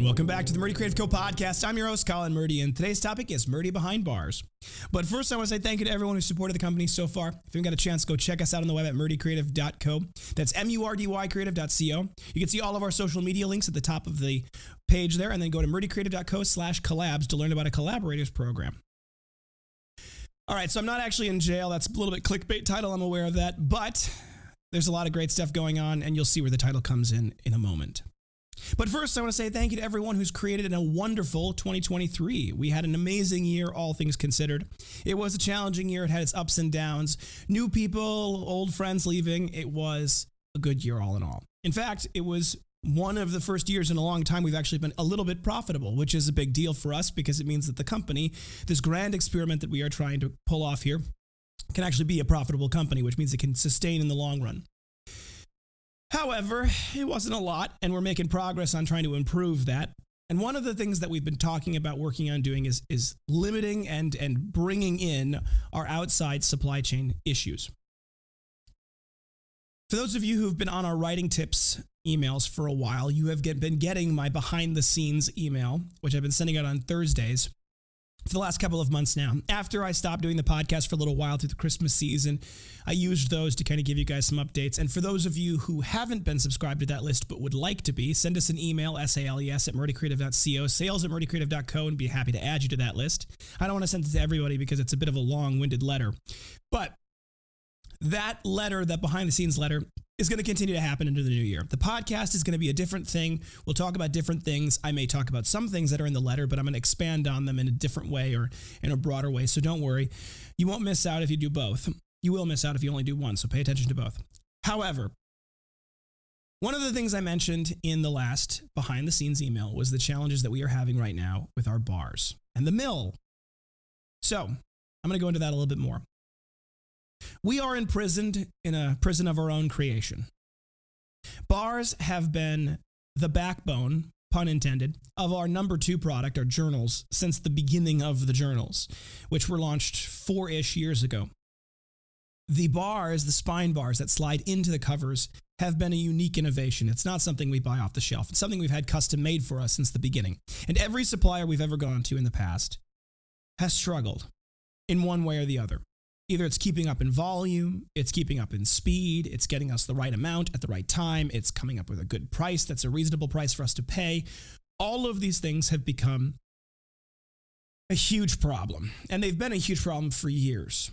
And welcome back to the Murdy Creative Co podcast. I'm your host, Colin Murdy, and today's topic is Murdy Behind Bars. But first, I want to say thank you to everyone who supported the company so far. If you haven't got a chance, go check us out on the web at murdycreative.co. That's MURDY creative.co. You can see all of our social media links at the top of the page there, and then go to murdycreative.co/collabs to learn about a collaborators program. All right, so I'm not actually in jail. That's a little bit clickbait title. I'm aware of that, but there's a lot of great stuff going on, and you'll see where the title comes in a moment. But first, I want to say thank you to everyone who's created in a wonderful 2023. We had an amazing year, all things considered. It was a challenging year. It had its ups and downs. New people, old friends leaving. It was a good year all in all. In fact, it was one of the first years in a long time we've actually been a little bit profitable, which is a big deal for us because it means that the company, this grand experiment that we are trying to pull off here, can actually be a profitable company, which means it can sustain in the long run. However, it wasn't a lot, and we're making progress on trying to improve that. And one of the things that we've been talking about working on doing is limiting and bringing in our outside supply chain issues. For those of you who've been on our writing tips emails for a while, you have been getting my behind the scenes email, which I've been sending out on Thursdays for the last couple of months now. After I stopped doing the podcast for a little while through the Christmas season, I used those to kind of give you guys some updates. And for those of you who haven't been subscribed to that list but would like to be, send us an email, SALES at murdycreative.co, sales at murdycreative.co, and be happy to add you to that list. I don't want to send it to everybody because it's a bit of a long-winded letter. But that letter, that behind-the-scenes letter, is going to continue to happen into the new year. The podcast is going to be a different thing. We'll talk about different things. I may talk about some things that are in the letter, but I'm going to expand on them in a different way or in a broader way. So don't worry. You won't miss out if you do both. You will miss out if you only do one, so pay attention to both. However, one of the things I mentioned in the last behind-the-scenes email was the challenges that we are having right now with our bars and the mill. So I'm going to go into that a little bit more. We are imprisoned in a prison of our own creation. Bars have been the backbone, pun intended, of our number 2 product, our journals, since the beginning of the journals, which were launched 4-ish years ago. The bars, the spine bars that slide into the covers, have been a unique innovation. It's not something we buy off the shelf. It's something we've had custom made for us since the beginning. And every supplier we've ever gone to in the past has struggled in one way or the other. Either it's keeping up in volume, it's keeping up in speed, it's getting us the right amount at the right time, it's coming up with a good price that's a reasonable price for us to pay. All of these things have become a huge problem, and they've been a huge problem for years.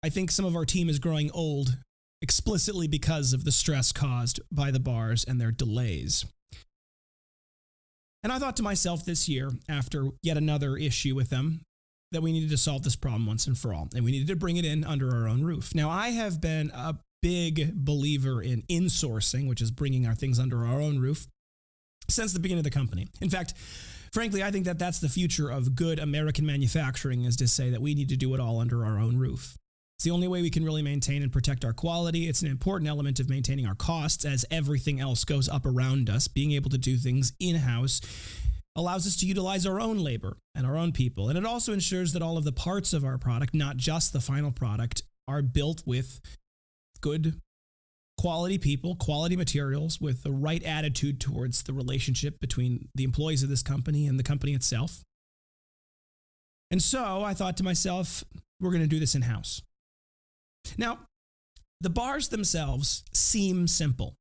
I think some of our team is growing old explicitly because of the stress caused by the bars and their delays. And I thought to myself this year, after yet another issue with them, that we needed to solve this problem once and for all, and we needed to bring it in under our own roof. Now, I have been a big believer in insourcing, which is bringing our things under our own roof, since the beginning of the company. In fact, frankly, I think that that's the future of good American manufacturing, is to say that we need to do it all under our own roof. It's the only way we can really maintain and protect our quality. It's an important element of maintaining our costs as everything else goes up around us. Being able to do things in-house allows us to utilize our own labor and our own people. And it also ensures that all of the parts of our product, not just the final product, are built with good quality people, quality materials, with the right attitude towards the relationship between the employees of this company and the company itself. And so I thought to myself, we're going to do this in-house. Now, the bars themselves seem simple.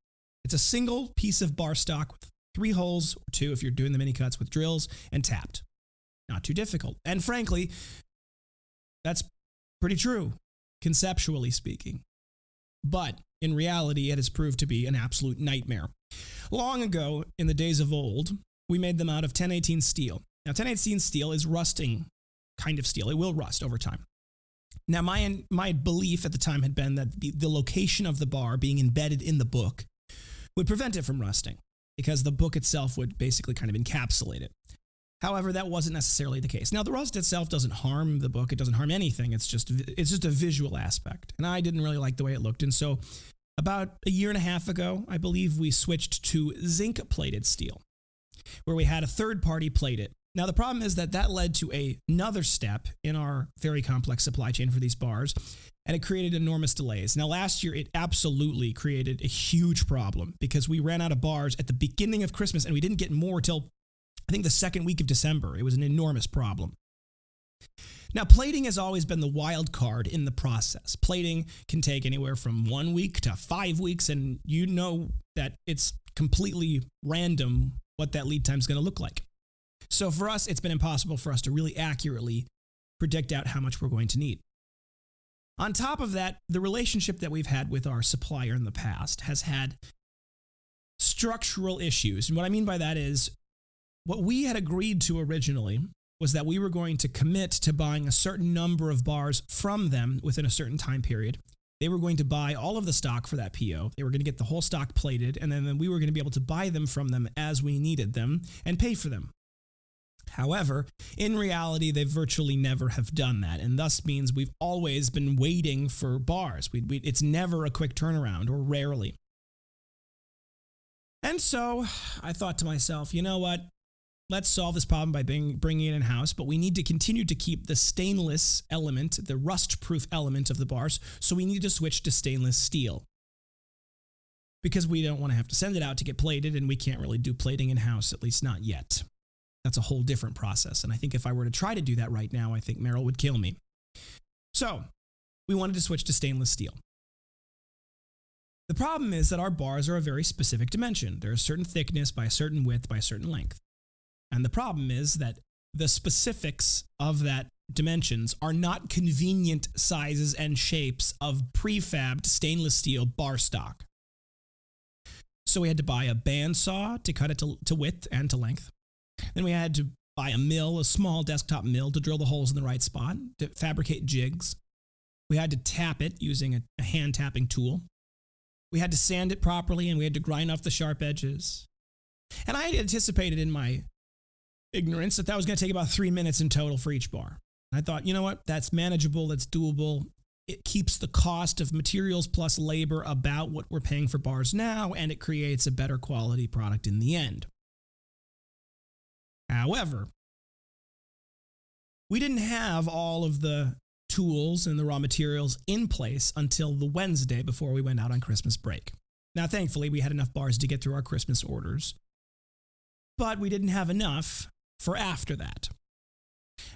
It's a single piece of bar stock with 3 holes, or 2 if you're doing the mini cuts, with drills, and tapped. Not too difficult. And frankly, that's pretty true, conceptually speaking. But in reality, it has proved to be an absolute nightmare. Long ago, in the days of old, we made them out of 1018 steel. Now, 1018 steel is rusting kind of steel. It will rust over time. Now, my belief at the time had been that the location of the bar being embedded in the book would prevent it from rusting, because the book itself would basically kind of encapsulate it. However, that wasn't necessarily the case. Now, the rust itself doesn't harm the book. It doesn't harm anything. It's just a visual aspect. And I didn't really like the way it looked. And so about a year and a half ago, I believe we switched to zinc-plated steel, where we had a third party plate it. Now, the problem is that led to another step in our very complex supply chain for these bars, and it created enormous delays. Now, last year, it absolutely created a huge problem because we ran out of bars at the beginning of Christmas, and we didn't get more till I think the second week of December. It was an enormous problem. Now, plating has always been the wild card in the process. Plating can take anywhere from 1 week to 5 weeks, and you know that it's completely random what that lead time is going to look like. So for us, it's been impossible for us to really accurately predict out how much we're going to need. On top of that, the relationship that we've had with our supplier in the past has had structural issues. And what I mean by that is what we had agreed to originally was that we were going to commit to buying a certain number of bars from them within a certain time period. They were going to buy all of the stock for that PO. They were going to get the whole stock plated, and then we were going to be able to buy them from them as we needed them and pay for them. However, in reality, they virtually never have done that, and thus means we've always been waiting for bars. It's never a quick turnaround, or rarely. And so I thought to myself, you know what? Let's solve this problem by bringing it in-house, but we need to continue to keep the stainless element, the rust-proof element of the bars, so we need to switch to stainless steel. Because we don't want to have to send it out to get plated, and we can't really do plating in-house, at least not yet. That's a whole different process, and I think if I were to try to do that right now, I think Meryl would kill me. So, we wanted to switch to stainless steel. The problem is that our bars are a very specific dimension. They're a certain thickness by a certain width by a certain length. And the problem is that the specifics of that dimensions are not convenient sizes and shapes of prefabbed stainless steel bar stock. So we had to buy a bandsaw to cut it to width and to length. Then we had to buy a mill, a small desktop mill, to drill the holes in the right spot, to fabricate jigs. We had to tap it using a hand tapping tool. We had to sand it properly, and we had to grind off the sharp edges. And I had anticipated in my ignorance that was going to take about 3 minutes in total for each bar. I thought, you know what? That's manageable. That's doable. It keeps the cost of materials plus labor about what we're paying for bars now, and it creates a better quality product in the end. However, we didn't have all of the tools and the raw materials in place until the Wednesday before we went out on Christmas break. Now, thankfully, we had enough bars to get through our Christmas orders, but we didn't have enough for after that.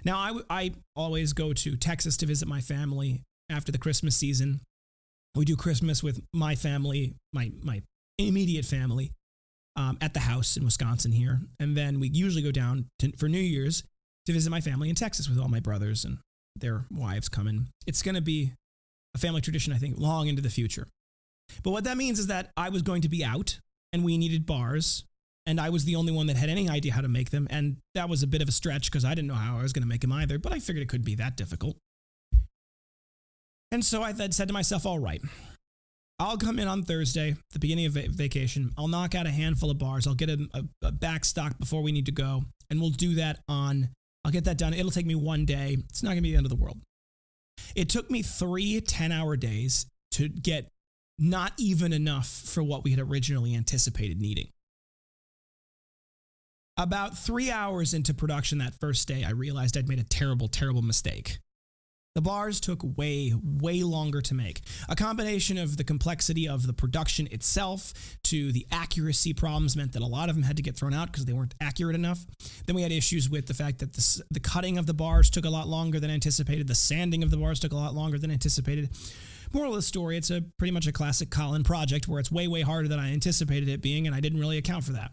Now, I always go to Texas to visit my family after the Christmas season. We do Christmas with my family, my immediate family, at the house in Wisconsin here. And then we usually go down for New Year's to visit my family in Texas with all my brothers and their wives coming. It's going to be a family tradition, I think, long into the future. But what that means is that I was going to be out, and we needed bars, and I was the only one that had any idea how to make them, and that was a bit of a stretch because I didn't know how I was going to make them either, but I figured it couldn't be that difficult. And so I said to myself, all right, I'll come in on Thursday, the beginning of vacation. I'll knock out a handful of bars. I'll get a back stock before we need to go, and we'll do that I'll get that done. It'll take me 1 day. It's not going to be the end of the world. It took me 3 10-hour days to get not even enough for what we had originally anticipated needing. About 3 hours into production that first day, I realized I'd made a terrible, terrible mistake. The bars took way, way longer to make. A combination of the complexity of the production itself to the accuracy problems meant that a lot of them had to get thrown out because they weren't accurate enough. Then we had issues with the fact that the cutting of the bars took a lot longer than anticipated. The sanding of the bars took a lot longer than anticipated. Moral of the story, it's pretty much a classic Colin project where it's way, way harder than I anticipated it being, and I didn't really account for that.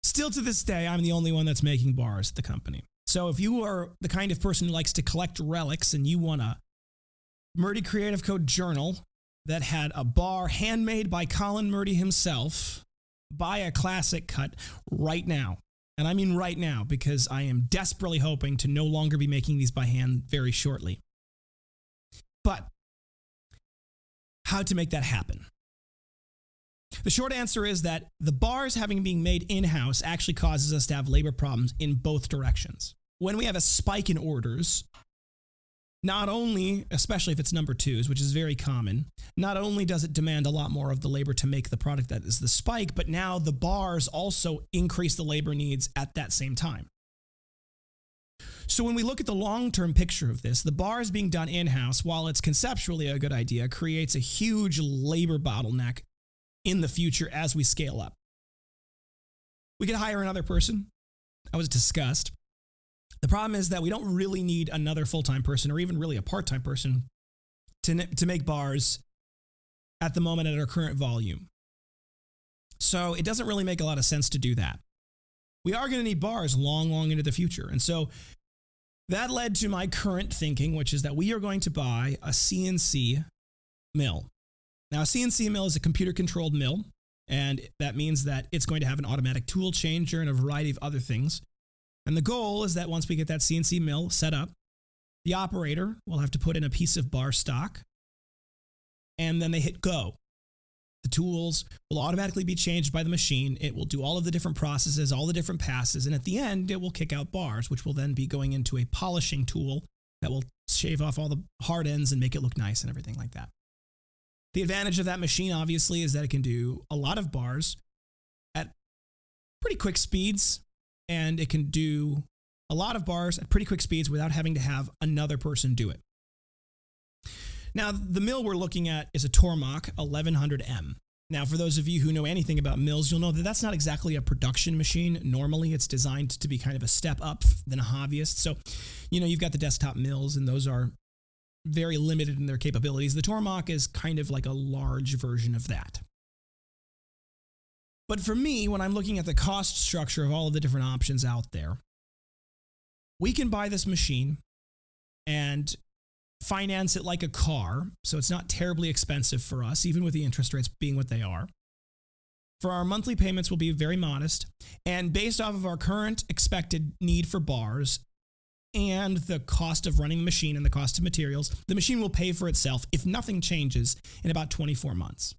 Still to this day, I'm the only one that's making bars at the company. So if you are the kind of person who likes to collect relics and you want a Murdy Creative Co journal that had a bar handmade by Colin Murdy himself, buy a classic cut right now. And I mean right now, because I am desperately hoping to no longer be making these by hand very shortly. But how to make that happen? The short answer is that the bars having been made in-house actually causes us to have labor problems in both directions. When we have a spike in orders, not only, especially if it's number twos, which is very common, not only does it demand a lot more of the labor to make the product that is the spike, but now the bars also increase the labor needs at that same time. So when we look at the long-term picture of this, the bars being done in-house, while it's conceptually a good idea, creates a huge labor bottleneck in the future as we scale up. We could hire another person. I was discussed. The problem is that we don't really need another full-time person or even really a part-time person to make bars at the moment at our current volume. So it doesn't really make a lot of sense to do that. We are going to need bars long, long into the future. And so that led to my current thinking, which is that we are going to buy a CNC mill. Now, a CNC mill is a computer-controlled mill, and that means that it's going to have an automatic tool changer and a variety of other things. And the goal is that once we get that CNC mill set up, the operator will have to put in a piece of bar stock, and then they hit go. The tools will automatically be changed by the machine. It will do all of the different processes, all the different passes, and at the end, it will kick out bars, which will then be going into a polishing tool that will shave off all the hard ends and make it look nice and everything like that. The advantage of that machine, obviously, is that it can do a lot of bars at pretty quick speeds, and it can do a lot of bars at pretty quick speeds without having to have another person do it. Now, the mill we're looking at is a Tormach 1100M. Now, for those of you who know anything about mills, you'll know that that's not exactly a production machine. Normally, it's designed to be kind of a step up than a hobbyist. So, you've got the desktop mills, and those are very limited in their capabilities. The Tormach is kind of like a large version of that. But for me, when I'm looking at the cost structure of all of the different options out there, we can buy this machine and finance it like a car, so it's not terribly expensive for us, even with the interest rates being what they are. For our monthly payments will be very modest, and based off of our current expected need for bars and the cost of running the machine and the cost of materials, the machine will pay for itself if nothing changes in about 24 months.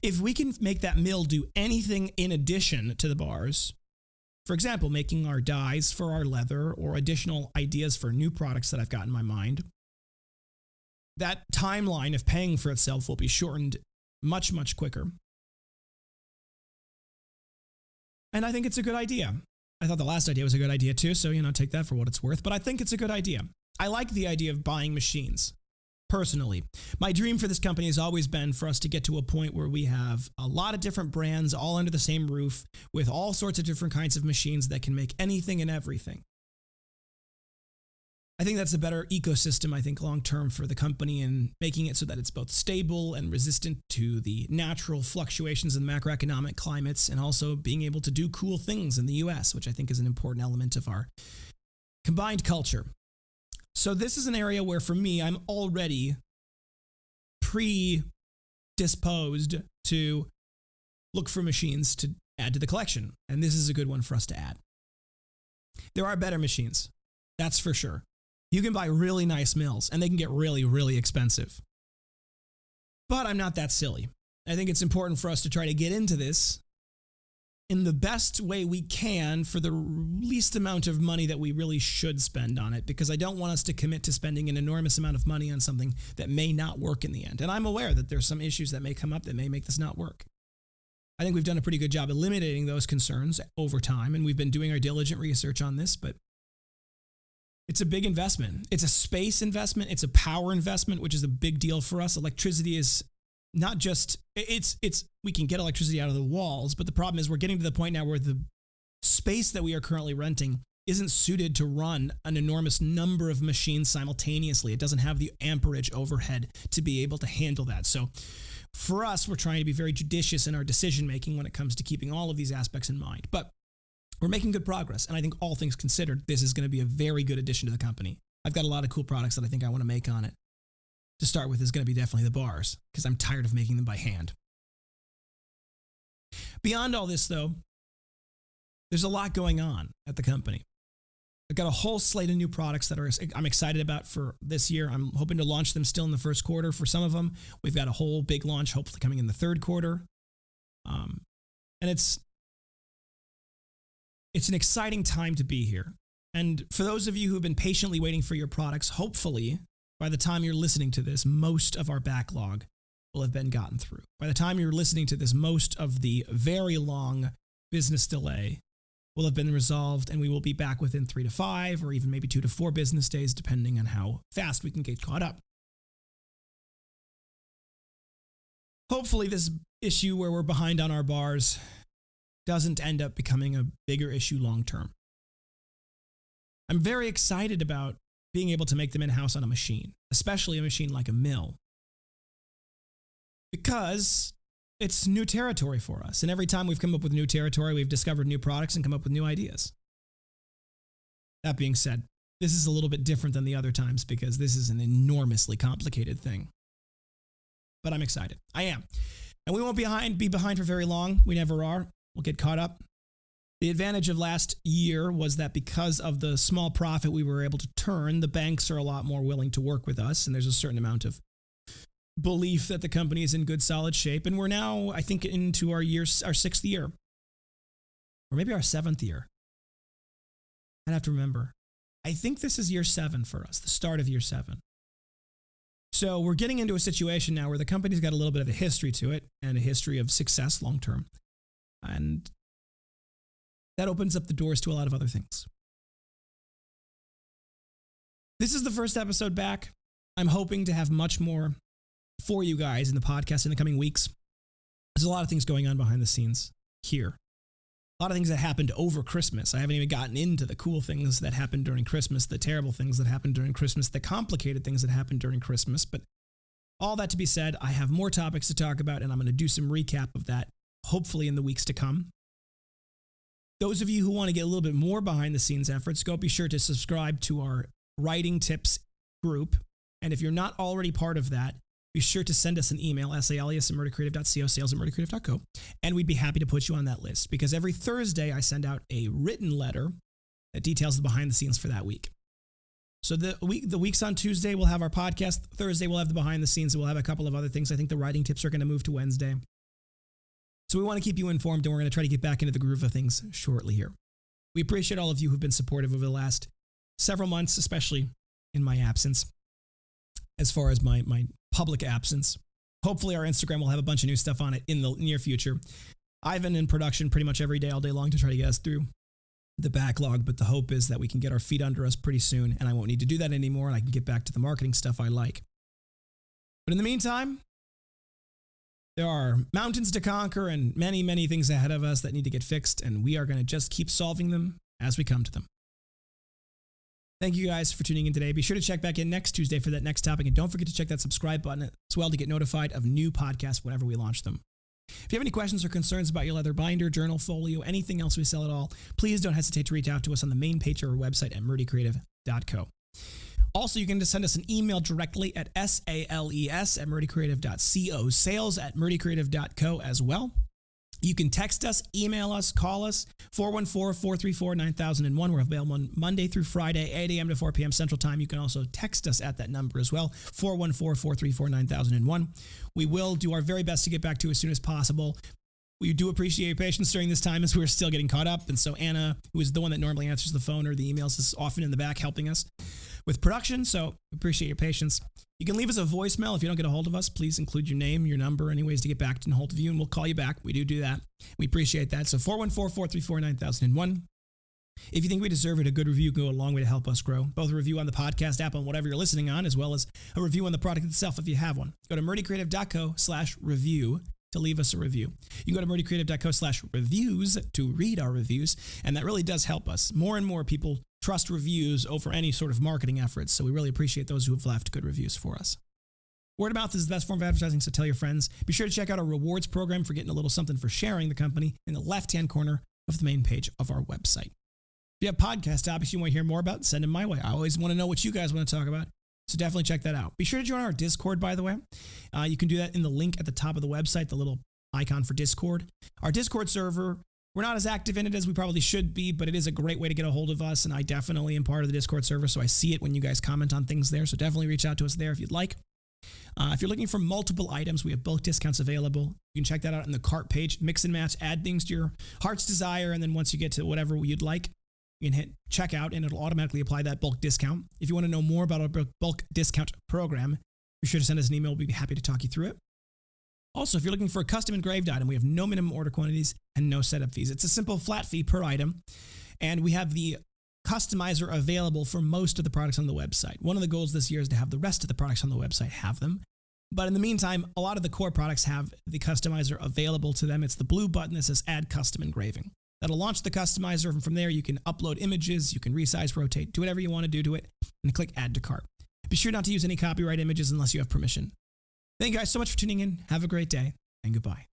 If we can make that mill do anything in addition to the bars, for example, making our dies for our leather or additional ideas for new products that I've got in my mind, that timeline of paying for itself will be shortened much, much quicker. And I think it's a good idea. I thought the last idea was a good idea too, so, take that for what it's worth. But I think it's a good idea. I like the idea of buying machines, personally. My dream for this company has always been for us to get to a point where we have a lot of different brands all under the same roof with all sorts of different kinds of machines that can make anything and everything. I think that's a better ecosystem, long-term for the company, and making it so that it's both stable and resistant to the natural fluctuations in macroeconomic climates, and also being able to do cool things in the US, which I think is an important element of our combined culture. So this is an area where, for me, I'm already predisposed to look for machines to add to the collection, and this is a good one for us to add. There are better machines, that's for sure. You can buy really nice mills, and they can get really, really expensive. But I'm not that silly. I think it's important for us to try to get into this in the best way we can for the least amount of money that we really should spend on it, because I don't want us to commit to spending an enormous amount of money on something that may not work in the end. And I'm aware that there's some issues that may come up that may make this not work. I think we've done a pretty good job eliminating those concerns over time, and we've been doing our diligent research on this, but it's a big investment. It's a space investment. It's a power investment, which is a big deal for us. Electricity is not just, we can get electricity out of the walls, but the problem is we're getting to the point now where the space that we are currently renting isn't suited to run an enormous number of machines simultaneously. It doesn't have the amperage overhead to be able to handle that. So for us, we're trying to be very judicious in our decision making when it comes to keeping all of these aspects in mind. But we're making good progress, and I think all things considered, this is going to be a very good addition to the company. I've got a lot of cool products that I think I want to make on it. To start with is going to be definitely the bars, because I'm tired of making them by hand. Beyond all this, though, there's a lot going on at the company. I've got a whole slate of new products that I'm excited about for this year. I'm hoping to launch them still in the first quarter for some of them. We've got a whole big launch hopefully coming in the third quarter. And it's an exciting time to be here. And for those of you who have been patiently waiting for your products, hopefully, by the time you're listening to this, most of our backlog will have been gotten through. By the time you're listening to this, most of the very long business delay will have been resolved, and we will be back within 3 to 5 or even maybe 2 to 4 business days, depending on how fast we can get caught up. Hopefully, this issue where we're behind on our bars doesn't end up becoming a bigger issue long term. I'm very excited about being able to make them in-house on a machine, especially a machine like a mill, because it's new territory for us. And every time we've come up with new territory, we've discovered new products and come up with new ideas. That being said, this is a little bit different than the other times because this is an enormously complicated thing. But I'm excited. I am. And we won't be behind for very long. We never are. We'll get caught up. The advantage of last year was that because of the small profit we were able to turn, the banks are a lot more willing to work with us, and there's a certain amount of belief that the company is in good, solid shape. And we're now, I think, into our 6th year, or maybe our 7th year. I'd have to remember. I think this is year 7 for us, the start of year 7. So we're getting into a situation now where the company's got a little bit of a history to it and a history of success long term. And that opens up the doors to a lot of other things. This is the first episode back. I'm hoping to have much more for you guys in the podcast in the coming weeks. There's a lot of things going on behind the scenes here. A lot of things that happened over Christmas. I haven't even gotten into the cool things that happened during Christmas, the terrible things that happened during Christmas, the complicated things that happened during Christmas. But all that to be said, I have more topics to talk about, and I'm going to do some recap of that, hopefully in the weeks to come. Those of you who want to get a little bit more behind the scenes efforts, be sure to subscribe to our writing tips group. And if you're not already part of that, be sure to send us an email, salias@murdycreative.co, sales@murdycreative.co, and we'd be happy to put you on that list because every Thursday I send out a written letter that details the behind the scenes for that week. So the weeks on Tuesday, we'll have our podcast. Thursday, we'll have the behind the scenes, and we'll have a couple of other things. I think the writing tips are going to move to Wednesday. So we want to keep you informed, and we're going to try to get back into the groove of things shortly here. We appreciate all of you who've been supportive over the last several months, especially in my absence, as far as my public absence. Hopefully our Instagram will have a bunch of new stuff on it in the near future. I've been in production pretty much every day, all day long to try to get us through the backlog, but the hope is that we can get our feet under us pretty soon, and I won't need to do that anymore, and I can get back to the marketing stuff I like. But in the meantime, there are mountains to conquer and many, many things ahead of us that need to get fixed, and we are going to just keep solving them as we come to them. Thank you guys for tuning in today. Be sure to check back in next Tuesday for that next topic, and don't forget to check that subscribe button as well to get notified of new podcasts whenever we launch them. If you have any questions or concerns about your leather binder, journal, folio, anything else we sell at all, please don't hesitate to reach out to us on the main page of our website at murdycreative.co. Also, you can just send us an email directly at sales@murdycreative.co, sales@murdycreative.co as well. You can text us, email us, call us, 414-434-9001. We're available on Monday through Friday, 8 a.m. to 4 p.m. Central Time. You can also text us at that number as well, 414-434-9001. We will do our very best to get back to you as soon as possible. We do appreciate your patience during this time as we're still getting caught up. And so Anna, who is the one that normally answers the phone or the emails, is often in the back helping us with production. So we appreciate your patience. You can leave us a voicemail. If you don't get a hold of us, please include your name, your number, any ways to get back in hold of you, and we'll call you back. We do that. We appreciate that. So 414-434-9001. If you think we deserve it, a good review can go a long way to help us grow. Both a review on the podcast app on whatever you're listening on, as well as a review on the product itself if you have one. Go to murdycreative.co/review to leave us a review. You can go to murdycreative.co/reviews to read our reviews, and that really does help us. More and more people trust reviews over any sort of marketing efforts, so we really appreciate those who have left good reviews for us. Word of mouth is the best form of advertising, so tell your friends. Be sure to check out our rewards program for getting a little something for sharing the company in the left-hand corner of the main page of our website. If you have podcast topics you want to hear more about, send them my way. I always want to know what you guys want to talk about, so definitely check that out. Be sure to join our Discord, by the way. You can do that in the link at the top of the website, the little icon for Discord. Our Discord server, we're not as active in it as we probably should be, but it is a great way to get a hold of us, and I definitely am part of the Discord server, so I see it when you guys comment on things there, so definitely reach out to us there if you'd like. If you're looking for multiple items, we have bulk discounts available. You can check that out in the cart page. Mix and match, add things to your heart's desire, and then once you get to whatever you'd like, you can hit checkout, and it'll automatically apply that bulk discount. If you want to know more about our bulk discount program, be sure to send us an email. We'd be happy to talk you through it. Also, if you're looking for a custom engraved item, we have no minimum order quantities and no setup fees. It's a simple flat fee per item, and we have the customizer available for most of the products on the website. One of the goals this year is to have the rest of the products on the website have them. But in the meantime, a lot of the core products have the customizer available to them. It's the blue button that says Add Custom Engraving. That'll launch the customizer, and from there you can upload images, you can resize, rotate, do whatever you want to do to it, and click Add to Cart. Be sure not to use any copyright images unless you have permission. Thank you guys so much for tuning in. Have a great day, and goodbye.